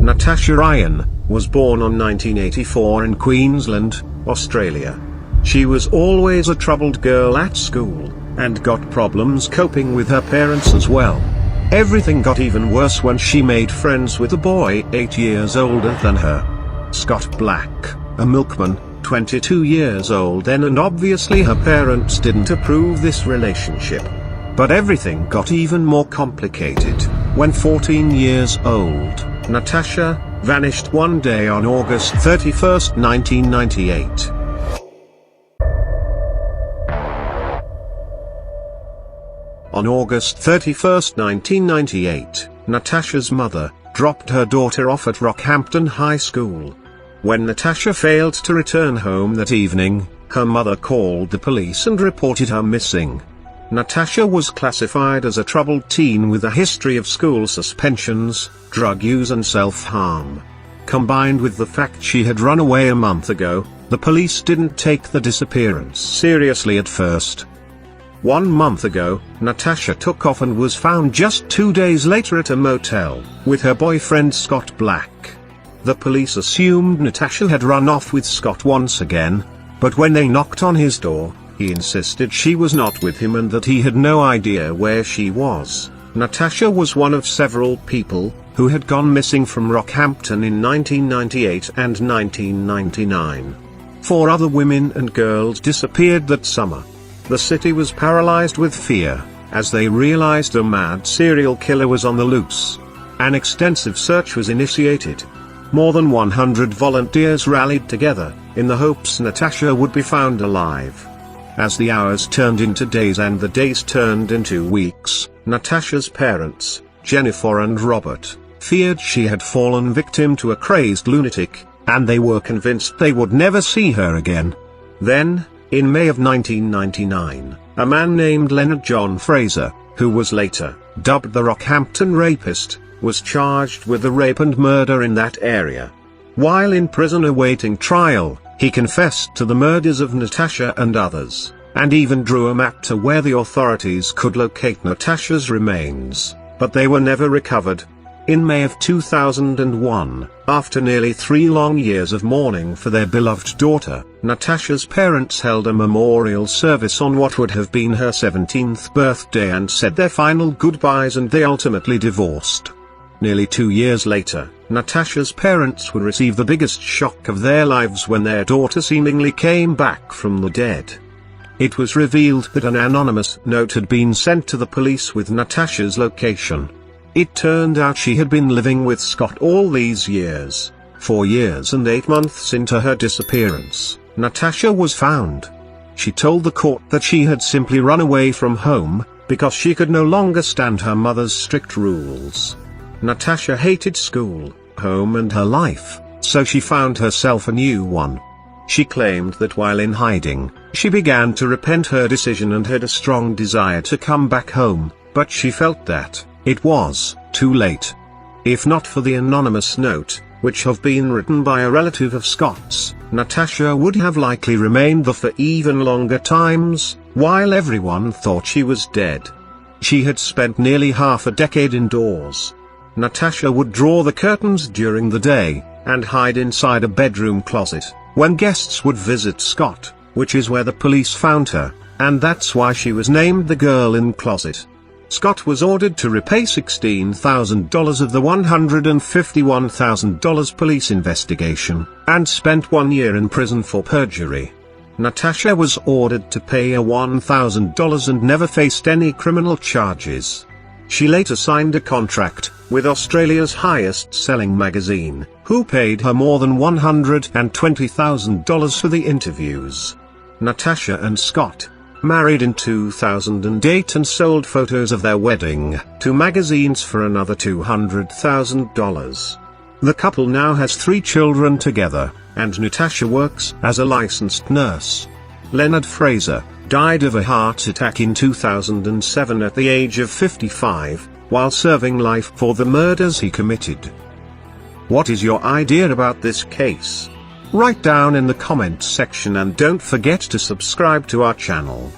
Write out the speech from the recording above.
Natasha Ryan, was born on 1984 in Queensland, Australia. She was always a troubled girl at school, and got problems coping with her parents as well. Everything got even worse when she made friends with a boy 8 years older than her. Scott Black, a milkman, 22 years old then, and obviously her parents didn't approve this relationship. But everything got even more complicated when 14 years old, Natasha vanished one day on August 31, 1998. On August 31, 1998, Natasha's mother dropped her daughter off at Rockhampton High School. When Natasha failed to return home that evening, her mother called the police and reported her missing. Natasha was classified as a troubled teen with a history of school suspensions, drug use and self-harm. Combined with the fact she had run away a month ago, the police didn't take the disappearance seriously at first. 1 month ago, Natasha took off and was found just 2 days later at a motel, with her boyfriend Scott Black. The police assumed Natasha had run off with Scott once again, but when they knocked on his door, he insisted she was not with him and that he had no idea where she was. Natasha was one of several people who had gone missing from Rockhampton in 1998 and 1999. 4 other women and girls disappeared that summer. The city was paralyzed with fear, as they realized a mad serial killer was on the loose. An extensive search was initiated. More than 100 volunteers rallied together, in the hopes Natasha would be found alive. As the hours turned into days and the days turned into weeks, Natasha's parents, Jennifer and Robert, feared she had fallen victim to a crazed lunatic, and they were convinced they would never see her again. Then, in May of 1999, a man named Leonard John Fraser, who was later dubbed the Rockhampton Rapist, was charged with the rape and murder in that area. While in prison awaiting trial, he confessed to the murders of Natasha and others, and even drew a map to where the authorities could locate Natasha's remains, but they were never recovered. In May of 2001, after nearly 3 long years of mourning for their beloved daughter, Natasha's parents held a memorial service on what would have been her 17th birthday and said their final goodbyes, and they ultimately divorced. Nearly 2 years later, Natasha's parents would receive the biggest shock of their lives when their daughter seemingly came back from the dead. It was revealed that an anonymous note had been sent to the police with Natasha's location. It turned out she had been living with Scott all these years. 4 years and 8 months into her disappearance, Natasha was found. She told the court that she had simply run away from home, because she could no longer stand her mother's strict rules. Natasha hated school, home and her life, so she found herself a new one. She claimed that while in hiding, she began to repent her decision and had a strong desire to come back home, but she felt that it was too late. If not for the anonymous note, which had been written by a relative of Scott's, Natasha would have likely remained there for even longer times, while everyone thought she was dead. She had spent nearly half a decade indoors. Natasha would draw the curtains during the day, and hide inside a bedroom closet, when guests would visit Scott, which is where the police found her, and that's why she was named the girl in closet. Scott was ordered to repay $16,000 of the $151,000 police investigation, and spent 1 year in prison for perjury. Natasha was ordered to pay $1,000 and never faced any criminal charges. She later signed a contract with Australia's highest-selling magazine, who paid her more than $120,000 for the interviews. Natasha and Scott married in 2008 and sold photos of their wedding to magazines for another $200,000. The couple now has 3 children together, and Natasha works as a licensed nurse. Leonard Fraser died of a heart attack in 2007 at the age of 55, while serving life for the murders he committed. What is your idea about this case? Write down in the comments section and don't forget to subscribe to our channel.